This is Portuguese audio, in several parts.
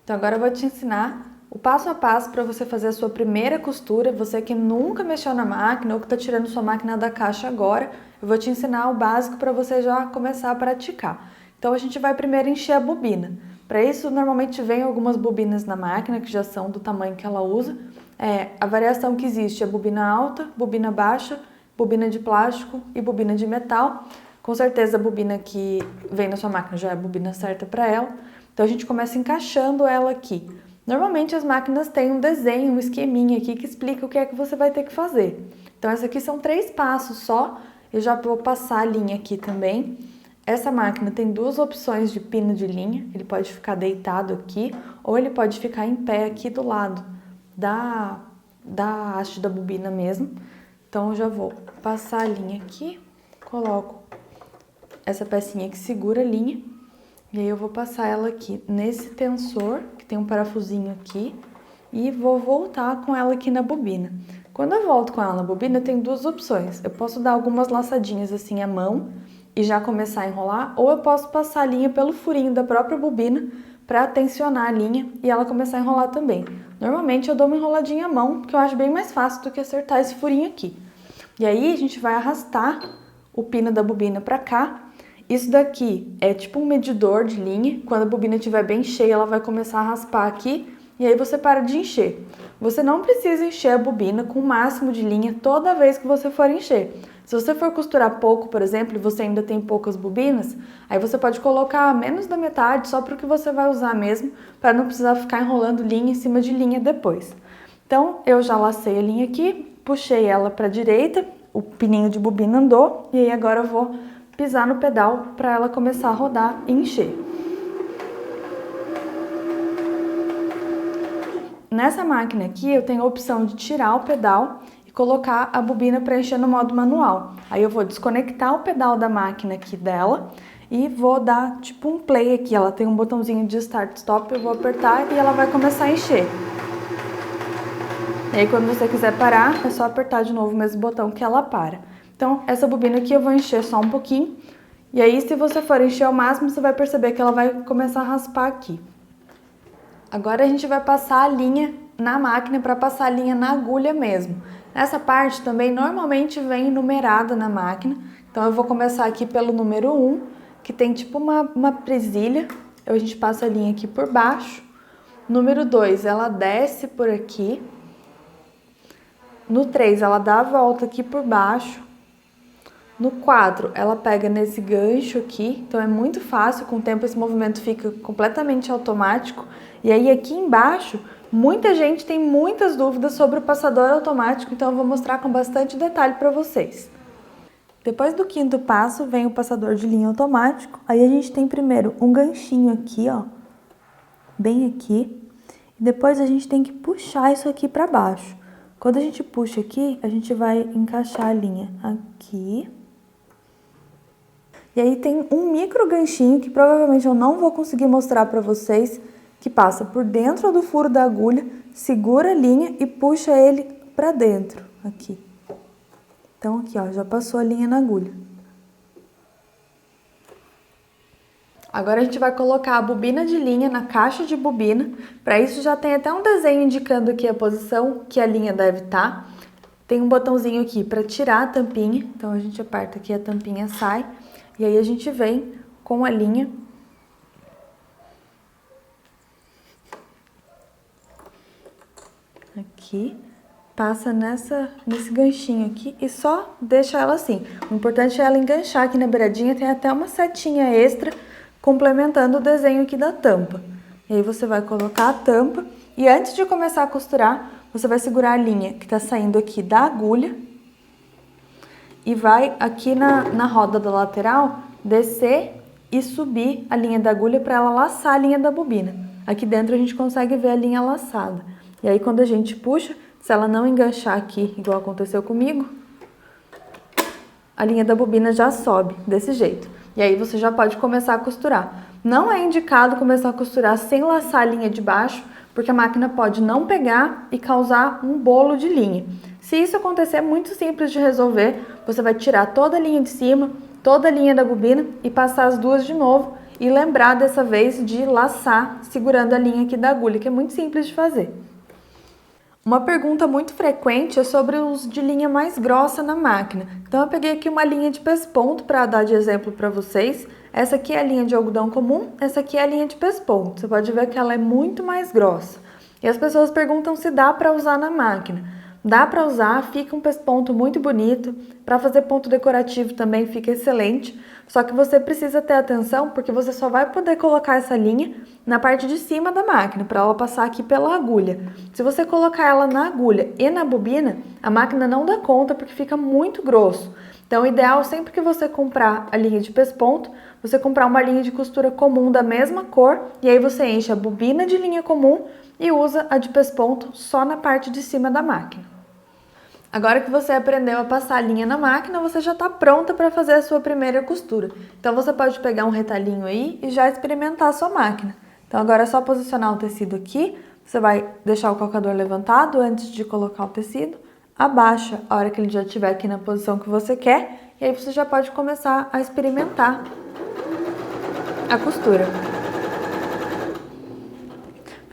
Então agora eu vou te ensinar o passo a passo para você fazer a sua primeira costura. Você que nunca mexeu na máquina ou que está tirando sua máquina da caixa agora, eu vou te ensinar o básico para você já começar a praticar. Então a gente vai primeiro encher a bobina. Para isso, normalmente vem algumas bobinas na máquina que já são do tamanho que ela usa. A variação que existe é bobina alta, bobina baixa, bobina de plástico e bobina de metal. Com certeza a bobina que vem na sua máquina já é a bobina certa para ela. Então a gente começa encaixando ela aqui. Normalmente as máquinas têm um desenho, um esqueminha aqui que explica o que é que você vai ter que fazer. Então esses aqui são 3 passos só. Eu já vou passar a linha aqui também. Essa máquina tem 2 opções de pino de linha. Ele pode ficar deitado aqui ou ele pode ficar em pé aqui do lado da haste da bobina mesmo. Então eu já vou passar a linha aqui, coloco essa pecinha que segura a linha e aí eu vou passar ela aqui nesse tensor, que tem um parafusinho aqui, e vou voltar com ela aqui na bobina. Quando eu volto com ela na bobina, tem 2 opções. Eu posso dar algumas laçadinhas assim à mão e já começar a enrolar, ou eu posso passar a linha pelo furinho da própria bobina para tensionar a linha e ela começar a enrolar também. Normalmente eu dou uma enroladinha à mão, que eu acho bem mais fácil do que acertar esse furinho aqui. E aí a gente vai arrastar o pino da bobina para cá. Isso daqui é tipo um medidor de linha. Quando a bobina estiver bem cheia, ela vai começar a raspar aqui e aí você para de encher. Você não precisa encher a bobina com o máximo de linha toda vez que você for encher. Se você for costurar pouco, por exemplo, e você ainda tem poucas bobinas, aí você pode colocar menos da metade só para o que você vai usar mesmo, para não precisar ficar enrolando linha em cima de linha depois. Então, eu já lacei a linha aqui, puxei ela para a direita, o pininho de bobina andou, e aí agora eu vou pisar no pedal para ela começar a rodar e encher. Nessa máquina aqui eu tenho a opção de tirar o pedal e colocar a bobina para encher no modo manual. Aí eu vou desconectar o pedal da máquina aqui dela e vou dar tipo um play aqui. Ela tem um botãozinho de start stop, eu vou apertar e ela vai começar a encher. E aí quando você quiser parar, é só apertar de novo o mesmo botão que ela para. Então essa bobina aqui eu vou encher só um pouquinho. E aí se você for encher ao máximo, você vai perceber que ela vai começar a raspar aqui. Agora a gente vai passar a linha na máquina para passar a linha na agulha mesmo. Essa parte também normalmente vem numerada na máquina. Então eu vou começar aqui pelo número 1, que tem tipo uma presilha. A gente passa a linha aqui por baixo. Número 2, ela desce por aqui. No 3, ela dá a volta aqui por baixo. No 4, ela pega nesse gancho aqui, então é muito fácil, com o tempo esse movimento fica completamente automático. E aí aqui embaixo, muita gente tem muitas dúvidas sobre o passador automático, então eu vou mostrar com bastante detalhe para vocês. Depois do 5º passo, vem o passador de linha automático. Aí a gente tem primeiro um ganchinho aqui, ó, bem aqui. E depois a gente tem que puxar isso aqui para baixo. Quando a gente puxa aqui, a gente vai encaixar a linha aqui. E aí tem um micro ganchinho que provavelmente eu não vou conseguir mostrar para vocês, que passa por dentro do furo da agulha, segura a linha e puxa ele para dentro, aqui. Então aqui, ó, já passou a linha na agulha. Agora a gente vai colocar a bobina de linha na caixa de bobina. Para isso já tem até um desenho indicando aqui a posição que a linha deve estar. Tem um botãozinho aqui para tirar a tampinha, então a gente aperta aqui, a tampinha sai. E aí a gente vem com a linha aqui, passa nesse ganchinho aqui e só deixa ela assim. O importante é ela enganchar aqui na beiradinha, tem até uma setinha extra complementando o desenho aqui da tampa. E aí você vai colocar a tampa e antes de começar a costurar, você vai segurar a linha que tá saindo aqui da agulha e vai aqui na roda da lateral descer e subir a linha da agulha para ela laçar a linha da bobina. Aqui dentro a gente consegue ver a linha laçada. E aí quando a gente puxa, se ela não enganchar aqui, igual aconteceu comigo, a linha da bobina já sobe desse jeito. E aí você já pode começar a costurar. Não é indicado começar a costurar sem laçar a linha de baixo, porque a máquina pode não pegar e causar um bolo de linha. Se isso acontecer, é muito simples de resolver. Você vai tirar toda a linha de cima, toda a linha da bobina e passar as duas de novo e lembrar dessa vez de laçar segurando a linha aqui da agulha, que é muito simples de fazer. Uma pergunta muito frequente é sobre o uso de linha mais grossa na máquina. Então eu peguei aqui uma linha de pesponto para dar de exemplo para vocês. Essa aqui é a linha de algodão comum, essa aqui é a linha de pesponto. Você pode ver que ela é muito mais grossa. E as pessoas perguntam se dá para usar na máquina. Dá para usar, fica um pesponto muito bonito. Para fazer ponto decorativo também fica excelente. Só que você precisa ter atenção porque você só vai poder colocar essa linha na parte de cima da máquina, para ela passar aqui pela agulha. Se você colocar ela na agulha e na bobina, a máquina não dá conta porque fica muito grosso. Então o ideal sempre que você comprar a linha de pesponto, você comprar uma linha de costura comum da mesma cor e aí você enche a bobina de linha comum e usa a de pesponto só na parte de cima da máquina. Agora que você aprendeu a passar a linha na máquina, você já está pronta para fazer a sua primeira costura. Então você pode pegar um retalhinho aí e já experimentar a sua máquina. Então agora é só posicionar o tecido aqui, você vai deixar o calcador levantado antes de colocar o tecido, abaixa a hora que ele já estiver aqui na posição que você quer e aí você já pode começar a experimentar a costura.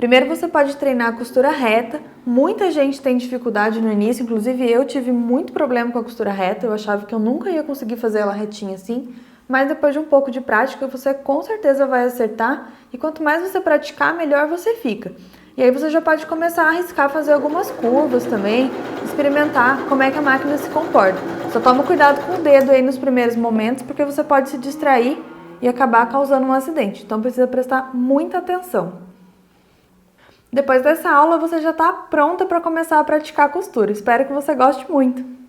Primeiro você pode treinar a costura reta. Muita gente tem dificuldade no início, inclusive eu tive muito problema com a costura reta, eu achava que eu nunca ia conseguir fazer ela retinha assim, mas depois de um pouco de prática você com certeza vai acertar e quanto mais você praticar, melhor você fica. E aí você já pode começar a arriscar fazer algumas curvas também, experimentar como é que a máquina se comporta. Só toma cuidado com o dedo aí nos primeiros momentos, porque você pode se distrair e acabar causando um acidente, então precisa prestar muita atenção. Depois dessa aula, você já está pronta para começar a praticar a costura. Espero que você goste muito!